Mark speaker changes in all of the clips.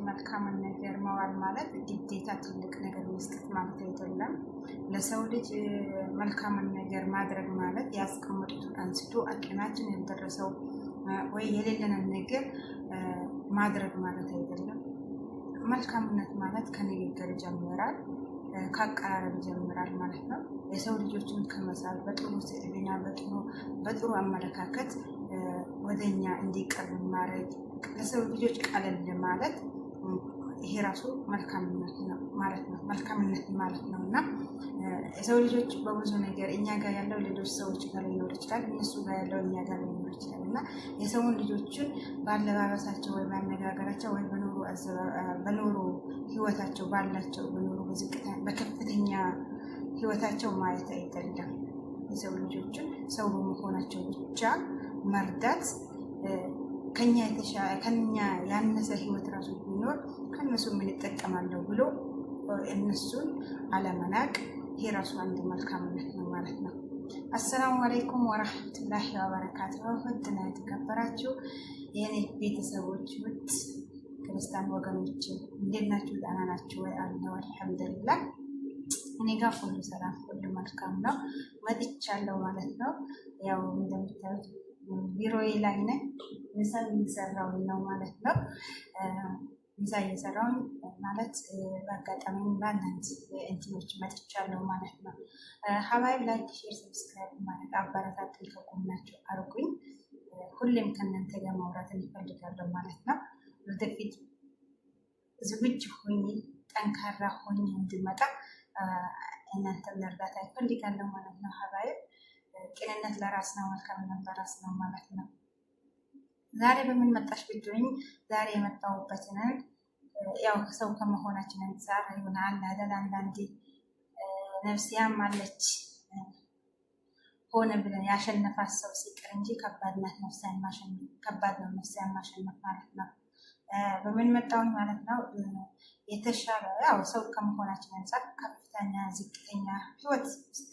Speaker 1: መልካምን ነገር መዋል ማለት ግዴታ ትልቅ ነገር መስጠት ማለት አይደለም። ለሰው ልጅ መልካምን ነገር ማድረግ ማለት ያስቀመጡትን አንስቶ አቅማችን ያልደረሰው ወይ የሌለንን ነገር ማድረግ ማለት አይደለም። መልካምነት ማለት ከንግግር ይጀምራል፣ ከአቀራረብ ይጀምራል ማለት ነው። የሰው ልጆችን ከመሳብ በጥሩ ስዕልና በጥሩ አመለካከት ወደኛ እንዲቀርብ ማድረግ፣ ለሰው ልጆች ቀለል ማለት ይሄ ራሱ መልካምነት ነው ማለት ነው። መልካምነት ማለት ነው እና የሰው ልጆች በብዙ ነገር እኛ ጋር ያለው ሌሎች ሰዎች ጋር ሊኖር ይችላል፣ እነሱ ጋር ያለው እኛ ጋር ሊኖር ይችላል እና የሰውን ልጆችን በአለባበሳቸው ወይ በአነጋገራቸው ወይ በኖሩ ህይወታቸው ባላቸው በኖሩ በከፍተኛ ህይወታቸው ማየት አይደለም። የሰው ልጆችን ሰው በመሆናቸው ብቻ መርዳት ከኛ ያነሰ ህይወት ራሱ ቢኖር ከነሱ ምን ይጠቀማለሁ ብሎ እነሱን አለመናቅ፣ ይሄ ራሱ አንድ መልካምነት ነው ማለት ነው። አሰላሙ አለይኩም ወራህመቱላሂ ወበረካቱሁ። ውድና የተከበራችሁ የኔ ቤተሰቦች፣ ውድ ክርስቲያን ወገኖች እንዴት ናችሁ? ደህና ናችሁ ወይ? አለሁ አልሐምዱሊላህ። እኔ ጋር ሁሉ ሰላም፣ ሁሉ መልካም ነው። መጥቻለሁ ማለት ነው። ያው እንደምታዩት ቢሮዬ ላይ ነኝ። ምሳ እየሰራሁ ነው ማለት ነው። ምሳ እየሰራሁ ማለት በአጋጣሚ በአንዳንድ እንትኖች መጥቻለሁ ማለት ነው። ሀባይብ ላይክ፣ ሼር፣ ሰብስክራይብ ማለት አበረታቱኝ፣ ከጎናችሁ አድርጉኝ። ሁሌም ከእናንተ ጋር ማውራት እንፈልጋለሁ ማለት ነው። ወደፊት ዝግጁ ሆኜ ጠንካራ ሆኜ እንድመጣ እናንተም እርዳታ ይፈልጋለሁ ማለት ነው። ሀባይብ ቅንነት ለራስ ነው፣ መልካምነት ለራስ ነው ማለት ነው። ዛሬ በምን መጣሽ ብትሉኝ ዛሬ የመጣሁበትን ያው ሰው ከመሆናችን አንፃር ይሆናል አይደል፣ አንዳንዴ ነፍሲያም አለች ሆነ ብለን ያሸነፋት ሰው ሲቀር እንጂ ከባድ ነው ነፍሲያን ማሸነፍ ማለት ነው። በምን መጣሁኝ ማለት ነው። የተሻለ ያው ሰው ከመሆናችን አንፃር ከፍተኛ ዝቅተኛ ህይወት ውስጥ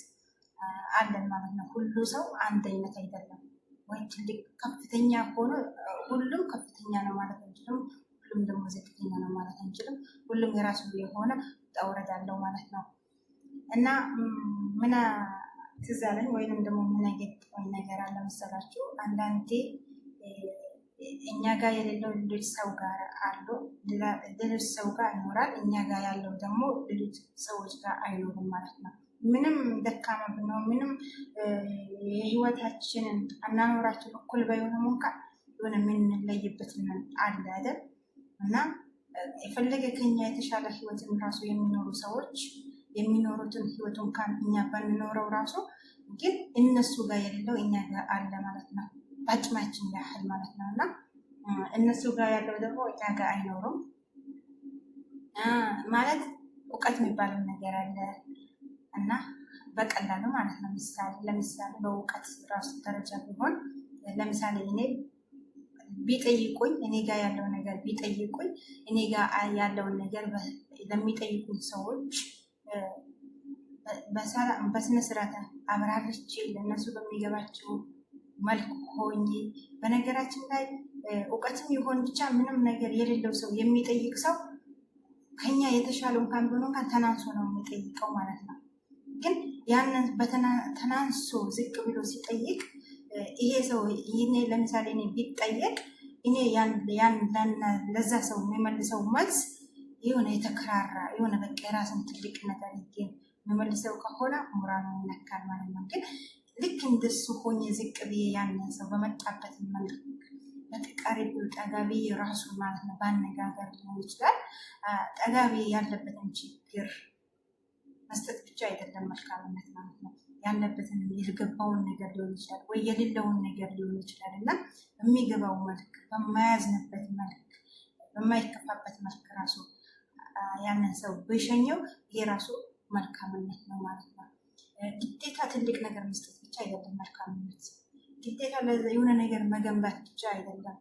Speaker 1: አለን ማለት ነው። ሁሉ ሰው አንድ አይነት አይደለም ወይ ትልቅ ከፍተኛ ሆኖ ሁሉም ከፍተኛ ነው ማለት አንችልም። ሁሉም ደግሞ ዝቅተኛ ነው ማለት አንችልም። ሁሉም የራሱ የሆነ ውጣ አለው ማለት ነው። እና ምን ትዝ አለኝ ወይንም ደግሞ ምን የገጠመኝ ነገር አለ መሰላችሁ? አንዳንዴ እኛ ጋር የሌለው ሌሎች ሰው ጋር አሉ፣ ሌሎች ሰው ጋር ይኖራል። እኛ ጋር ያለው ደግሞ ሌሎች ሰዎች ጋር አይኖርም ማለት ነው። ምንም ደካማ ብንሆን ምንም የህይወታችንን አናኖራችን እኩል ባይሆንም እንኳን የሆነ የምንለይበት አለ አይደል? እና የፈለገ ከኛ የተሻለ ህይወትን ራሱ የሚኖሩ ሰዎች የሚኖሩትን ህይወት እንኳን እኛ ባንኖረው ራሱ ግን እነሱ ጋር የሌለው እኛ ጋር አለ ማለት ነው፣ በአቅማችን ያህል ማለት ነው። እና እነሱ ጋር ያለው ደግሞ እኛ ጋር አይኖሩም ማለት እውቀት የሚባለው ነገር አለ እና በቀላሉ ማለት ነው። ለምሳሌ በእውቀት ራሱ ደረጃ ቢሆን ለምሳሌ እኔ ቢጠይቁኝ እኔ ጋር ያለው ነገር ቢጠይቁኝ እኔ ጋር ያለውን ነገር ለሚጠይቁኝ ሰዎች በስነ ስርዓት አብራርቼ ለእነሱ በሚገባቸው መልክ ሆኜ፣ በነገራችን ላይ እውቀትም ይሆን ብቻ ምንም ነገር የሌለው ሰው የሚጠይቅ ሰው ከኛ የተሻለ እንኳን ቢሆን እንኳን ተናንሶ ነው የሚጠይቀው ማለት ነው። ግን ያንን ተናንሶ ዝቅ ብሎ ሲጠይቅ ይሄ ሰው ይሄ ለምሳሌ እኔ ቢጠየቅ እኔ ለዛ ሰው የሚመልሰው መልስ የሆነ የተከራራ የሆነ በቃ የራስን ትልቅነት አድርጌ የሚመልሰው ከሆነ ሞራሉ ይነካል ማለት ነው። ግን ልክ እንደሱ ሆኜ ዝቅ ብዬ ያንን ሰው በመጣበት መልክ በተቃሪው ጠጋቢ ራሱ ማለት ነው ባነጋገር ሊሆን ይችላል። ጠጋቢ ያለበትን ችግር መስጠት ብቻ አይደለም መልካምነት ማለት ነው። ያለበትን የገባውን ነገር ሊሆን ይችላል ወይ የሌለውን ነገር ሊሆን ይችላል እና በሚገባው መልክ በማያዝንበት መልክ በማይከፋበት መልክ ራሱ ያንን ሰው በሸኘው ይሄ ራሱ መልካምነት ነው ማለት ነው። ግዴታ ትልቅ ነገር መስጠት ብቻ አይደለም መልካምነት። ግዴታ የሆነ ነገር መገንባት ብቻ አይደለም።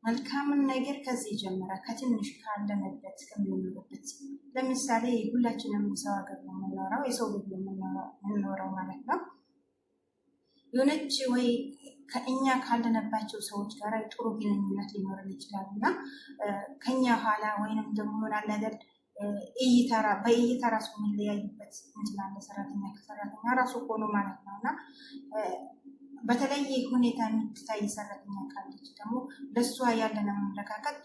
Speaker 1: መልካምን ነገር ከዚህ ይጀምራል። ከትንሽ ካለንበት ከምንኖርበት። ለምሳሌ ሁላችንም ሰው ሀገር ነው የምንኖረው፣ የሰው ቤት ነው የምንኖረው ማለት ነው። የሆነች ወይ ከእኛ ካለንባቸው ሰዎች ጋር ጥሩ ግንኙነት ሊኖረን ይችላል እና ከኛ ኋላ ወይንም ደግሞ ላላደር በእይታ ራሱ የሚለያይበት እንችላለን። ሰራተኛ ከሰራተኛ ራሱ ሆኖ ማለት ነው እና በተለየ ሁኔታ የምትታይ ሰራተኛ ካለች ደግሞ ለእሷ ያለን አመለካከት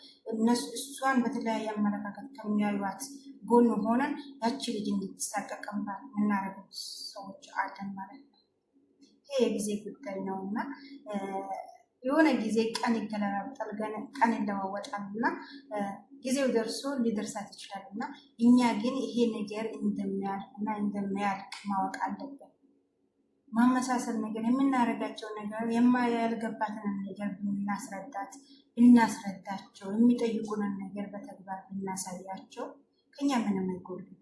Speaker 1: እሷን በተለያየ አመለካከት ከሚያዩት ጎን ሆነን ያቺ ልጅ እንድትሳቀቅባት የምናደርገው ሰዎች አለን ማለት ነው። ይሄ የጊዜ ጉዳይ ነው እና የሆነ ጊዜ ቀን ይገለባበጣል፣ ቀን ይለዋወጣል እና ጊዜው ደርሶ ሊደርሳት ይችላል እና እኛ ግን ይሄ ነገር እንደሚያልቅ እና እንደሚያልቅ ማወቅ አለብን። ማመሳሰል ነገር የምናደርጋቸው ነገር ያልገባትን ነገር ብናስረዳቸው የሚጠይቁንን ነገር በተግባር ብናሳያቸው ከኛ ምንም አይጎልም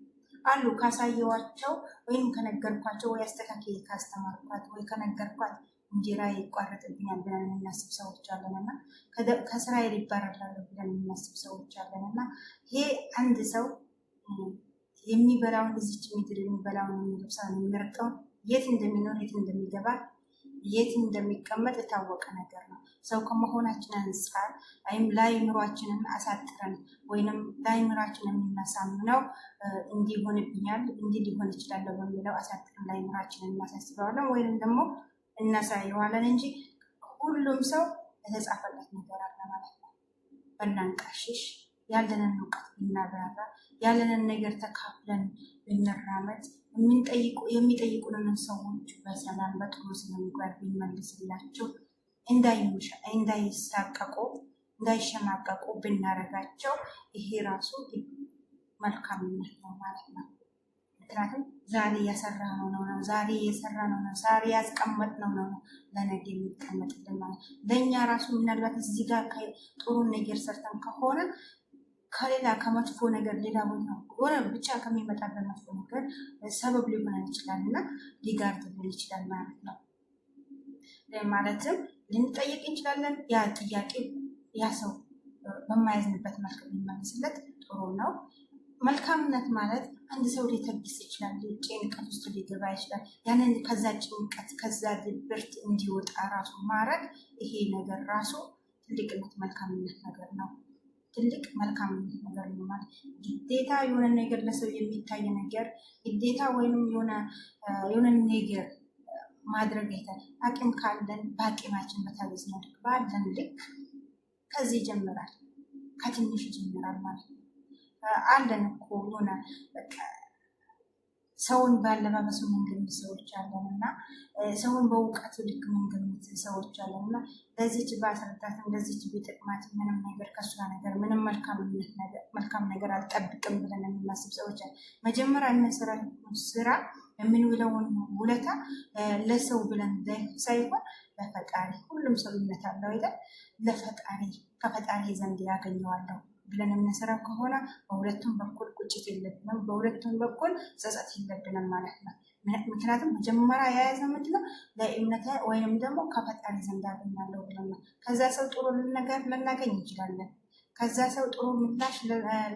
Speaker 1: አሉ። ካሳየዋቸው ወይም ከነገርኳቸው ወይ አስተካክዬ ካስተማርኳት ወይ ከነገርኳት እንጀራ ይቋረጥብኛል ብለን የምናስብ ሰዎች አለን እና ከስራዬ ሊባረራሉ ብለን የምናስብ ሰዎች አለን እና ይሄ አንድ ሰው የሚበላውን እዚች ምድር የሚበላውን የሚለብሰውን የሚመርጠውን የት እንደሚኖር የት እንደሚገባ የት እንደሚቀመጥ የታወቀ ነገር ነው። ሰው ከመሆናችን አንጻር ለአእምሯችንን አሳጥረን ወይንም ለአእምሯችን የምናሳምነው እንዲህ ይሆንብኛል እንዲህ ሊሆን ይችላል በሚለው አሳጥረን ለአእምሯችንን እናሳስበዋለን ወይንም ደግሞ እናሳየዋለን እንጂ ሁሉም ሰው የተጻፈለት ነገር አለ ማለት ነው። በናንቃሽሽ ያለንን እውቀት ብናብራራ ያለንን ነገር ተካፍለን ብንራመድ የሚጠይቁንን ሰዎች በሰላም በጥሩ ስነምግባር ብንመልስላቸው እንዳይሸማቀቁ ብናረጋቸው ይሄ ራሱ መልካምነት ነው ማለት ነው። ምክንያቱም ዛሬ የሰራነው ነው ዛሬ የሰራነው ነው ዛሬ ያስቀመጥነው ነው ለነገ የሚቀመጥልን ማለት ለእኛ ራሱ ምናልባት እዚህ ጋር ጥሩ ነገር ሰርተን ከሆነ ከሌላ ከመጥፎ ነገር ሌላ ሆነ ብቻ ከሚመጣበት መጥፎ ነገር ሰበብ ሊሆን ይችላል እና ሊጋርድልን ይችላል ማለት ነው። ማለትም ልንጠይቅ እንችላለን። ያ ጥያቄ ያ ሰው በማያዝንበት መልክ ሊመልስለት ጥሩ ነው። መልካምነት ማለት አንድ ሰው ሊተግስ ይችላል፣ ጭንቀት ውስጥ ሊገባ ይችላል። ያንን ከዛ ጭንቀት ከዛ ድብርት እንዲወጣ ራሱ ማድረግ ይሄ ነገር ራሱ ትልቅነት መልካምነት ነገር ነው። ትልቅ መልካምነት ነገር ነው ማለት ግዴታ የሆነ ነገር ለሰው የሚታይ ነገር ግዴታ ወይንም የሆነ ነገር ማድረግ አይተን አቅም ካለን በአቅማችን በታገዝ ማድረግ ባለን ልክ ከዚህ ይጀምራል፣ ከትንሽ ይጀምራል ማለት ነው። አለን እኮ የሆነ ሰውን ባለባበሱ መንገድ ሰዎች አለን እና ሰውን በእውቀቱ ልክ መንገድ ሰዎች አለን እና ለዚች ባስረዳትም ለዚች ቢጠቅማት ምንም ነገር ከሷ ነገር ምንም መልካም ነገር አልጠብቅም ብለን የምናስብ ሰዎች አለን። መጀመሪያ ስራ የምንውለውን ውለታ ለሰው ብለን ሳይሆን ለፈጣሪ፣ ሁሉም ሰው እምነት አለው አይደል? ለፈጣሪ ከፈጣሪ ዘንድ ያገኘዋለሁ ብለን የምንሰራው ከሆነ በሁለቱም በኩል ቁጭት የለብንም፣ በሁለቱም በኩል ጸጸት የለብንም ማለት ነው። ምክንያቱም መጀመሪያ የያዘ ምንድነው ለእምነት ወይንም ደግሞ ከፈጣሪ ዘንድ ያገኛለሁ ብለን ነው። ከዛ ሰው ጥሩ ነገር ልናገኝ እንችላለን፣ ከዛ ሰው ጥሩ ምላሽ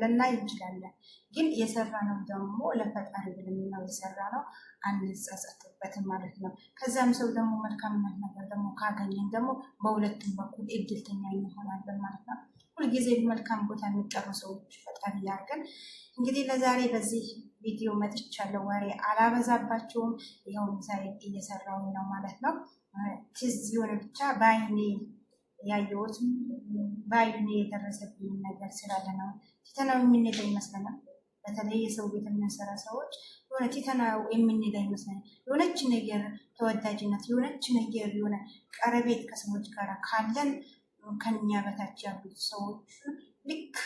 Speaker 1: ልናይ እንችላለን። ግን የሰራ ነው ደግሞ ለፈጣሪ ብለን ነው የሰራ ነው፣ አንጸጸትበትም ማለት ነው። ከዛም ሰው ደግሞ መልካምነት ነገር ደግሞ ካገኘን ደግሞ በሁለቱም በኩል እድልተኛ እንሆናለን ማለት ነው። ሁልጊዜ መልካም ቦታ የሚጠሩ ሰዎች ፈጣሪ ያርገን። እንግዲህ ለዛሬ በዚህ ቪዲዮ መጥቻለሁ። ወሬ አላበዛባቸውም። ይኸው ዛሬ እየሰራው ነው ማለት ነው። ትዝ የሆነ ብቻ በአይኔ ያየሁትም በአይኔ የደረሰብኝ ነገር ስላለ ነው። ትተናው የምንሄድ ይመስለናል። በተለይ የሰው ቤት የምንሰራ ሰዎች የሆነ ትተናው የምንሄድ ይመስለናል። የሆነች ነገር ተወዳጅነት፣ የሆነች ነገር የሆነ ቀረቤት ከሰዎች ጋር ካለን ከኛ በታች ያሉት ሰዎች ልክ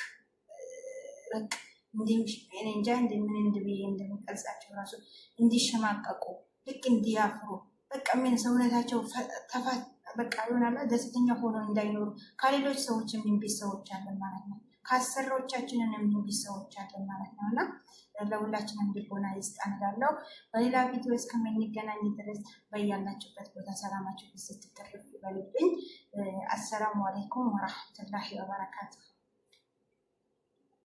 Speaker 1: እንጃ እንደምን እንደብዬ እንደምቀልጻቸው ራሱ እንዲሸማቀቁ ልክ እንዲያፍሩ በቃ ምን ሰውነታቸው በቃ ይሆናል ደስተኛ ሆኖ እንዳይኖሩ ከሌሎች ሰዎች የሚንቢት ሰዎች አለን ማለት ነው። ከአሰሪዎቻችንን የሚንቢት ሰዎች አለን ማለት ነው። እና ለሁላችንም ልቦና ይስጠን እላለሁ። በሌላ ቪዲዮ እስከምንገናኝ ድረስ በያላችሁበት ቦታ ሰላማችሁ ስትተርፍ ይበልብኝ። አሰላሙ አለይኩም ወራህመቱላሂ ወበረካቱ።